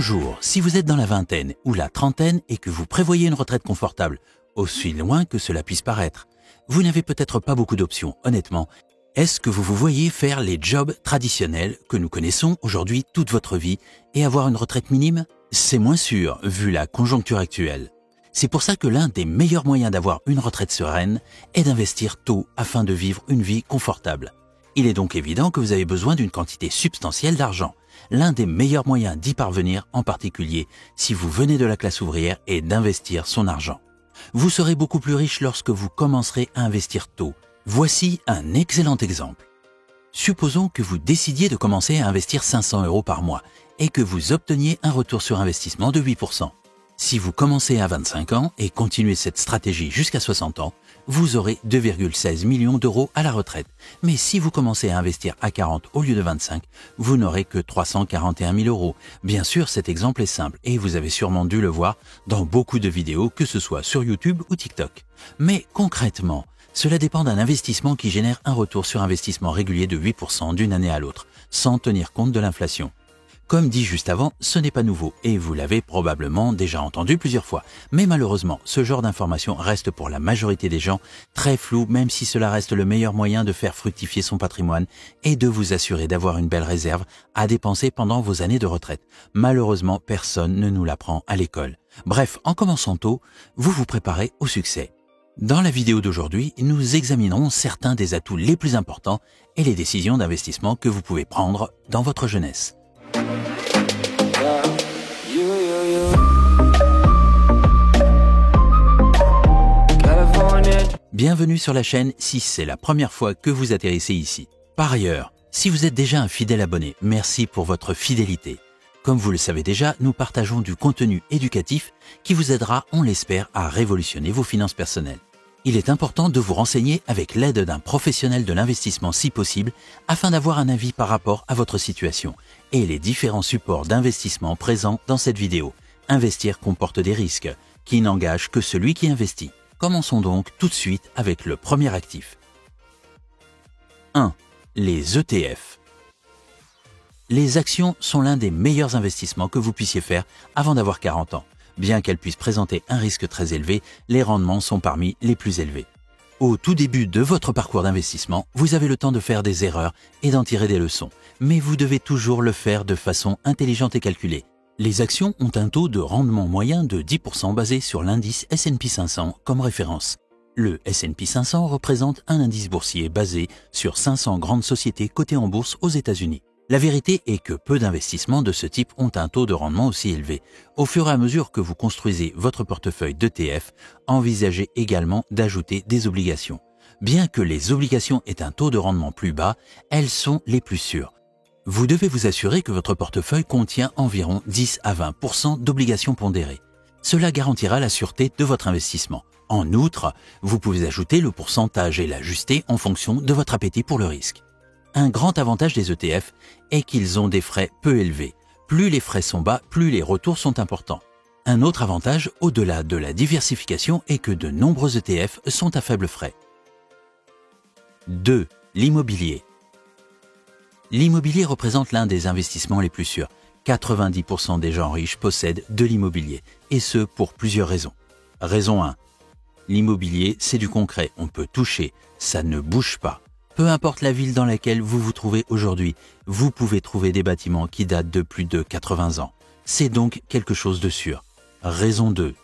Bonjour, si vous êtes dans la vingtaine ou la trentaine et que vous prévoyez une retraite confortable, aussi loin que cela puisse paraître, vous n'avez peut-être pas beaucoup d'options, honnêtement. Est-ce que vous vous voyez faire les jobs traditionnels que nous connaissons aujourd'hui toute votre vie et avoir une retraite minime? C'est moins sûr, vu la conjoncture actuelle. C'est pour ça que l'un des meilleurs moyens d'avoir une retraite sereine est d'investir tôt afin de vivre une vie confortable. Il est donc évident que vous avez besoin d'une quantité substantielle d'argent. L'un des meilleurs moyens d'y parvenir, en particulier si vous venez de la classe ouvrière, est d'investir son argent. Vous serez beaucoup plus riche lorsque vous commencerez à investir tôt. Voici un excellent exemple. Supposons que vous décidiez de commencer à investir 500 € par mois et que vous obteniez un retour sur investissement de 8%. Si vous commencez à 25 ans et continuez cette stratégie jusqu'à 60 ans, vous aurez 2,16 millions d'euros à la retraite. Mais si vous commencez à investir à 40 au lieu de 25, vous n'aurez que 341 000 euros. Bien sûr, cet exemple est simple et vous avez sûrement dû le voir dans beaucoup de vidéos, que ce soit sur YouTube ou TikTok. Mais concrètement, cela dépend d'un investissement qui génère un retour sur investissement régulier de 8% d'une année à l'autre, sans tenir compte de l'inflation. Comme dit juste avant, ce n'est pas nouveau et vous l'avez probablement déjà entendu plusieurs fois. Mais malheureusement, ce genre d'information reste pour la majorité des gens très flou, même si cela reste le meilleur moyen de faire fructifier son patrimoine et de vous assurer d'avoir une belle réserve à dépenser pendant vos années de retraite. Malheureusement, personne ne nous l'apprend à l'école. Bref, en commençant tôt, vous vous préparez au succès. Dans la vidéo d'aujourd'hui, nous examinerons certains des atouts les plus importants et les décisions d'investissement que vous pouvez prendre dans votre jeunesse. Bienvenue sur la chaîne si c'est la première fois que vous atterrissez ici. Par ailleurs, si vous êtes déjà un fidèle abonné, merci pour votre fidélité. Comme vous le savez déjà, nous partageons du contenu éducatif qui vous aidera, on l'espère, à révolutionner vos finances personnelles. Il est important de vous renseigner avec l'aide d'un professionnel de l'investissement si possible afin d'avoir un avis par rapport à votre situation et les différents supports d'investissement présents dans cette vidéo. Investir comporte des risques qui n'engagent que celui qui investit. Commençons donc tout de suite avec le premier actif. 1. Les ETF. Les actions sont l'un des meilleurs investissements que vous puissiez faire avant d'avoir 40 ans. Bien qu'elles puissent présenter un risque très élevé, les rendements sont parmi les plus élevés. Au tout début de votre parcours d'investissement, vous avez le temps de faire des erreurs et d'en tirer des leçons. Mais vous devez toujours le faire de façon intelligente et calculée. Les actions ont un taux de rendement moyen de 10% basé sur l'indice S&P 500 comme référence. Le S&P 500 représente un indice boursier basé sur 500 grandes sociétés cotées en bourse aux États-Unis. La vérité est que peu d'investissements de ce type ont un taux de rendement aussi élevé. Au fur et à mesure que vous construisez votre portefeuille d'ETF, envisagez également d'ajouter des obligations. Bien que les obligations aient un taux de rendement plus bas, elles sont les plus sûres. Vous devez vous assurer que votre portefeuille contient environ 10 à 20% d'obligations pondérées. Cela garantira la sûreté de votre investissement. En outre, vous pouvez ajouter le pourcentage et l'ajuster en fonction de votre appétit pour le risque. Un grand avantage des ETF est qu'ils ont des frais peu élevés. Plus les frais sont bas, plus les retours sont importants. Un autre avantage, au-delà de la diversification, est que de nombreux ETF sont à faible frais. 2. L'immobilier. L'immobilier représente l'un des investissements les plus sûrs. 90% des gens riches possèdent de l'immobilier, et ce pour plusieurs raisons. Raison 1. L'immobilier, c'est du concret, on peut toucher, ça ne bouge pas. Peu importe la ville dans laquelle vous vous trouvez aujourd'hui, vous pouvez trouver des bâtiments qui datent de plus de 80 ans. C'est donc quelque chose de sûr. Raison 2.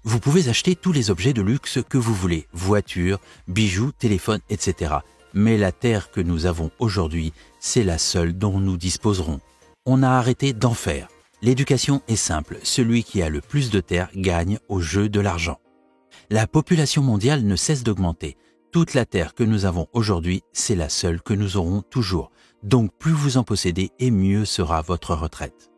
Vous pouvez acheter tous les objets de luxe que vous voulez, voitures, bijoux, téléphones, etc. Mais la terre que nous avons aujourd'hui, c'est la seule dont nous disposerons. On a arrêté d'en faire. L'éducation est simple, celui qui a le plus de terre gagne au jeu de l'argent. La population mondiale ne cesse d'augmenter. Toute la terre que nous avons aujourd'hui, c'est la seule que nous aurons toujours. Donc plus vous en possédez et mieux sera votre retraite.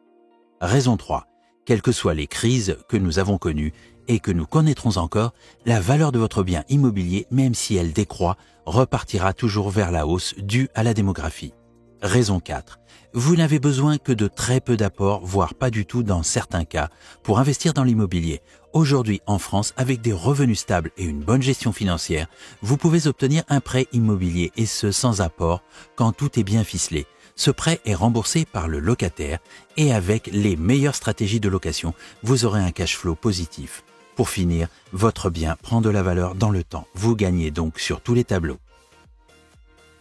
Raison 3. Quelles que soient les crises que nous avons connues et que nous connaîtrons encore, la valeur de votre bien immobilier, même si elle décroît, repartira toujours vers la hausse due à la démographie. Raison 4. Vous n'avez besoin que de très peu d'apports, voire pas du tout dans certains cas, pour investir dans l'immobilier. Aujourd'hui, en France, avec des revenus stables et une bonne gestion financière, vous pouvez obtenir un prêt immobilier et ce sans apport quand tout est bien ficelé. Ce prêt est remboursé par le locataire et avec les meilleures stratégies de location, vous aurez un cash flow positif. Pour finir, votre bien prend de la valeur dans le temps. Vous gagnez donc sur tous les tableaux.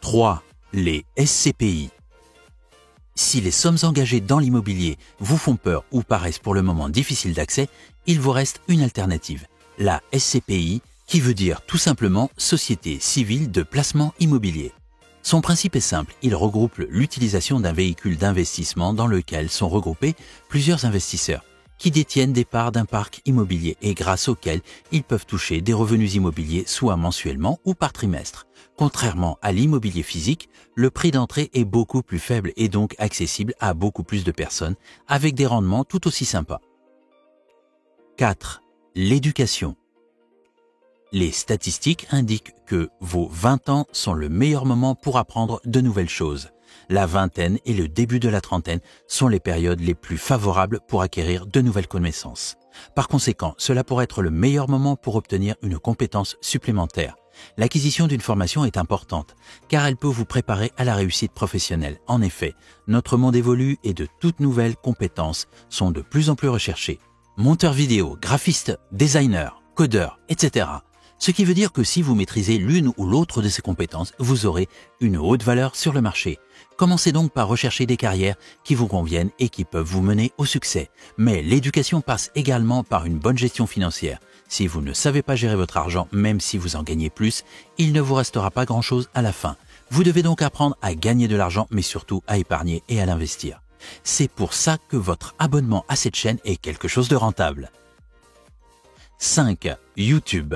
3. Les SCPI. Si les sommes engagées dans l'immobilier vous font peur ou paraissent pour le moment difficiles d'accès, il vous reste une alternative, la SCPI, qui veut dire tout simplement Société civile de placement immobilier. Son principe est simple, il regroupe l'utilisation d'un véhicule d'investissement dans lequel sont regroupés plusieurs investisseurs qui détiennent des parts d'un parc immobilier et grâce auquel ils peuvent toucher des revenus immobiliers soit mensuellement ou par trimestre. Contrairement à l'immobilier physique, le prix d'entrée est beaucoup plus faible et donc accessible à beaucoup plus de personnes avec des rendements tout aussi sympas. 4. L'éducation. Les statistiques indiquent que vos 20 ans sont le meilleur moment pour apprendre de nouvelles choses. La vingtaine et le début de la trentaine sont les périodes les plus favorables pour acquérir de nouvelles connaissances. Par conséquent, cela pourrait être le meilleur moment pour obtenir une compétence supplémentaire. L'acquisition d'une formation est importante, car elle peut vous préparer à la réussite professionnelle. En effet, notre monde évolue et de toutes nouvelles compétences sont de plus en plus recherchées. Monteur vidéo, graphiste, designer, codeur, etc. Ce qui veut dire que si vous maîtrisez l'une ou l'autre de ces compétences, vous aurez une haute valeur sur le marché. Commencez donc par rechercher des carrières qui vous conviennent et qui peuvent vous mener au succès. Mais l'éducation passe également par une bonne gestion financière. Si vous ne savez pas gérer votre argent, même si vous en gagnez plus, il ne vous restera pas grand-chose à la fin. Vous devez donc apprendre à gagner de l'argent, mais surtout à épargner et à l'investir. C'est pour ça que votre abonnement à cette chaîne est quelque chose de rentable. 5. YouTube.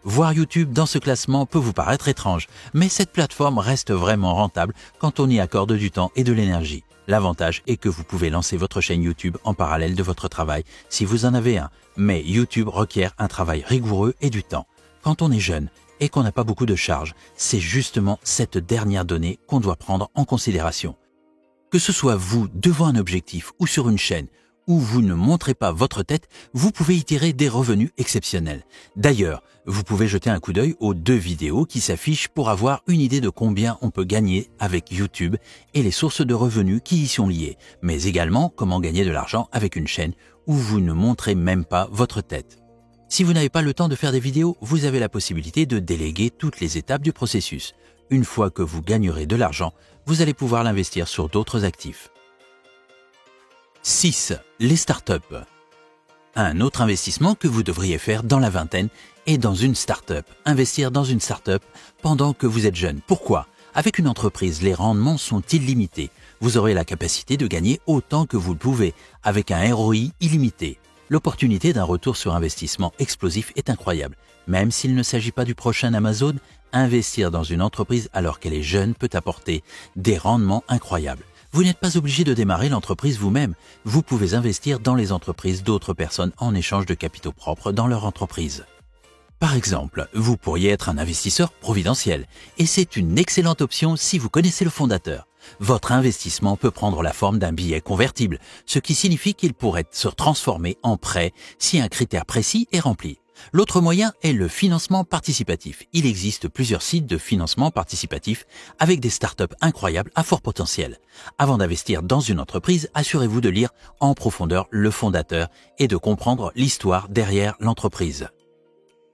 Voir YouTube dans ce classement peut vous paraître étrange, mais cette plateforme reste vraiment rentable quand on y accorde du temps et de l'énergie. L'avantage est que vous pouvez lancer votre chaîne YouTube en parallèle de votre travail si vous en avez un, mais YouTube requiert un travail rigoureux et du temps. Quand on est jeune et qu'on n'a pas beaucoup de charges, c'est justement cette dernière donnée qu'on doit prendre en considération. Que ce soit vous devant un objectif ou sur une chaîne, où vous ne montrez pas votre tête, vous pouvez y tirer des revenus exceptionnels. D'ailleurs, vous pouvez jeter un coup d'œil aux 2 vidéos qui s'affichent pour avoir une idée de combien on peut gagner avec YouTube et les sources de revenus qui y sont liées, mais également comment gagner de l'argent avec une chaîne où vous ne montrez même pas votre tête. Si vous n'avez pas le temps de faire des vidéos, vous avez la possibilité de déléguer toutes les étapes du processus. Une fois que vous gagnerez de l'argent, vous allez pouvoir l'investir sur d'autres actifs. 6. Les startups. Un autre investissement que vous devriez faire dans la vingtaine est dans une startup. Investir dans une startup pendant que vous êtes jeune. Pourquoi ? Avec une entreprise, les rendements sont illimités. Vous aurez la capacité de gagner autant que vous le pouvez, avec un ROI illimité. L'opportunité d'un retour sur investissement explosif est incroyable. Même s'il ne s'agit pas du prochain Amazon, investir dans une entreprise alors qu'elle est jeune peut apporter des rendements incroyables. Vous n'êtes pas obligé de démarrer l'entreprise vous-même. Vous pouvez investir dans les entreprises d'autres personnes en échange de capitaux propres dans leur entreprise. Par exemple, vous pourriez être un investisseur providentiel et c'est une excellente option si vous connaissez le fondateur. Votre investissement peut prendre la forme d'un billet convertible, ce qui signifie qu'il pourrait se transformer en prêt si un critère précis est rempli. L'autre moyen est le financement participatif. Il existe plusieurs sites de financement participatif avec des startups incroyables à fort potentiel. Avant d'investir dans une entreprise, assurez-vous de lire en profondeur le fondateur et de comprendre l'histoire derrière l'entreprise.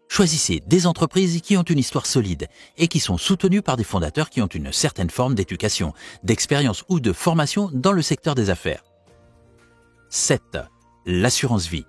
Choisissez des entreprises qui ont une histoire solide et qui sont soutenues par des fondateurs qui ont une certaine forme d'éducation, d'expérience ou de formation dans le secteur des affaires. 7. L'assurance vie.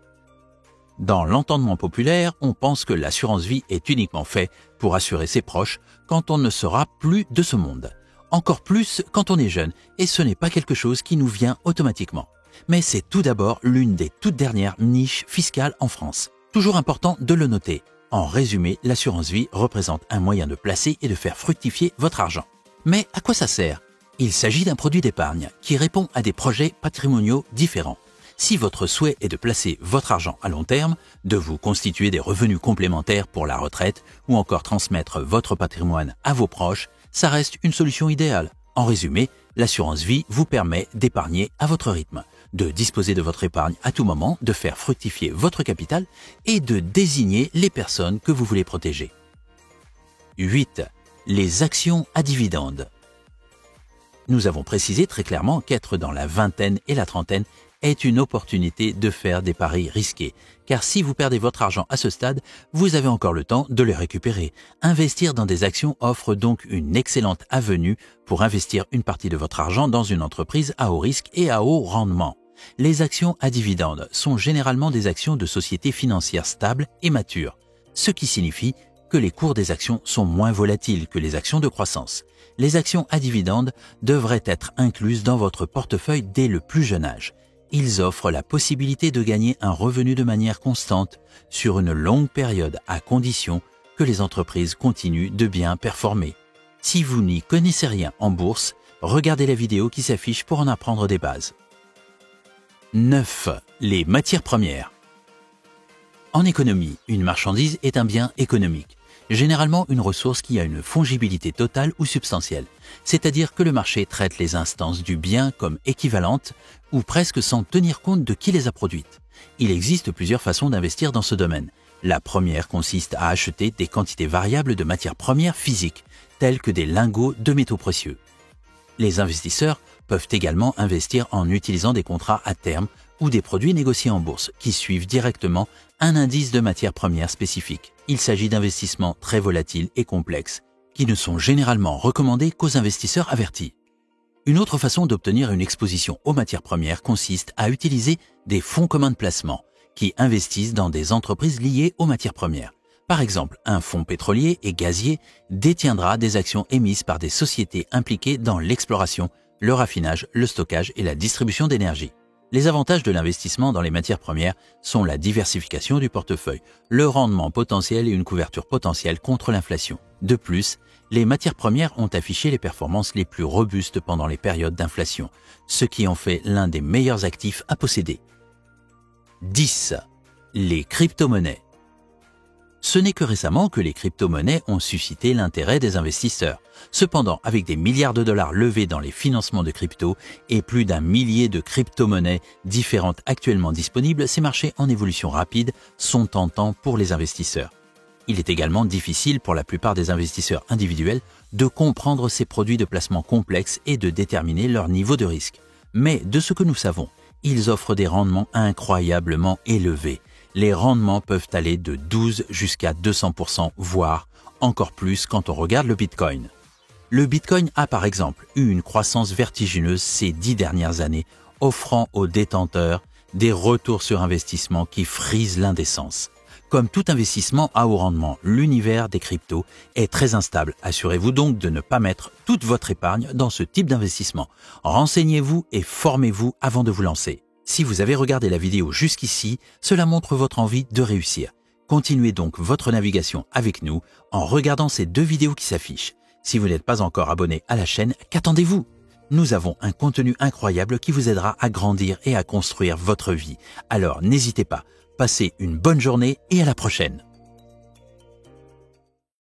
Dans l'entendement populaire, on pense que l'assurance vie est uniquement fait pour assurer ses proches quand on ne sera plus de ce monde. Encore plus quand on est jeune, et ce n'est pas quelque chose qui nous vient automatiquement. Mais c'est tout d'abord l'une des toutes dernières niches fiscales en France. Toujours important de le noter. En résumé, l'assurance vie représente un moyen de placer et de faire fructifier votre argent. Mais à quoi ça sert ? Il s'agit d'un produit d'épargne qui répond à des projets patrimoniaux différents. Si votre souhait est de placer votre argent à long terme, de vous constituer des revenus complémentaires pour la retraite ou encore transmettre votre patrimoine à vos proches, ça reste une solution idéale. En résumé, l'assurance vie vous permet d'épargner à votre rythme, de disposer de votre épargne à tout moment, de faire fructifier votre capital et de désigner les personnes que vous voulez protéger. 8. Les actions à dividendes. Nous avons précisé très clairement qu'être dans la vingtaine et la trentaine est une opportunité de faire des paris risqués. Car si vous perdez votre argent à ce stade, vous avez encore le temps de le récupérer. Investir dans des actions offre donc une excellente avenue pour investir une partie de votre argent dans une entreprise à haut risque et à haut rendement. Les actions à dividendes sont généralement des actions de sociétés financières stables et matures, ce qui signifie que les cours des actions sont moins volatiles que les actions de croissance. Les actions à dividendes devraient être incluses dans votre portefeuille dès le plus jeune âge. Ils offrent la possibilité de gagner un revenu de manière constante sur une longue période à condition que les entreprises continuent de bien performer. Si vous n'y connaissez rien en bourse, regardez la vidéo qui s'affiche pour en apprendre des bases. 9. Les matières premières. En économie, une marchandise est un bien économique, généralement une ressource qui a une fongibilité totale ou substantielle, c'est-à-dire que le marché traite les instances du bien comme équivalentes ou presque sans tenir compte de qui les a produites. Il existe plusieurs façons d'investir dans ce domaine. La première consiste à acheter des quantités variables de matières premières physiques, telles que des lingots de métaux précieux. Les investisseurs peuvent également investir en utilisant des contrats à terme ou des produits négociés en bourse qui suivent directement un indice de matières premières spécifique. Il s'agit d'investissements très volatiles et complexes qui ne sont généralement recommandés qu'aux investisseurs avertis. Une autre façon d'obtenir une exposition aux matières premières consiste à utiliser des fonds communs de placement qui investissent dans des entreprises liées aux matières premières. Par exemple, un fonds pétrolier et gazier détiendra des actions émises par des sociétés impliquées dans l'exploration, le raffinage, le stockage et la distribution d'énergie. Les avantages de l'investissement dans les matières premières sont la diversification du portefeuille, le rendement potentiel et une couverture potentielle contre l'inflation. De plus, les matières premières ont affiché les performances les plus robustes pendant les périodes d'inflation, ce qui en fait l'un des meilleurs actifs à posséder. 10. Les crypto-monnaies. Ce n'est que récemment que les crypto-monnaies ont suscité l'intérêt des investisseurs. Cependant, avec des milliards de dollars levés dans les financements de crypto et plus d'1 millier de crypto-monnaies différentes actuellement disponibles, ces marchés en évolution rapide sont tentants pour les investisseurs. Il est également difficile pour la plupart des investisseurs individuels de comprendre ces produits de placement complexes et de déterminer leur niveau de risque. Mais de ce que nous savons, ils offrent des rendements incroyablement élevés. Les rendements peuvent aller de 12 jusqu'à 200%, voire encore plus quand on regarde le Bitcoin. Le Bitcoin a par exemple eu une croissance vertigineuse ces 10 dernières années, offrant aux détenteurs des retours sur investissement qui frisent l'indécence. Comme tout investissement à haut rendement, l'univers des cryptos est très instable. Assurez-vous donc de ne pas mettre toute votre épargne dans ce type d'investissement. Renseignez-vous et formez-vous avant de vous lancer. Si vous avez regardé la vidéo jusqu'ici, cela montre votre envie de réussir. Continuez donc votre navigation avec nous en regardant ces 2 vidéos qui s'affichent. Si vous n'êtes pas encore abonné à la chaîne, qu'attendez-vous? Nous avons un contenu incroyable qui vous aidera à grandir et à construire votre vie. Alors n'hésitez pas, passez une bonne journée et à la prochaine.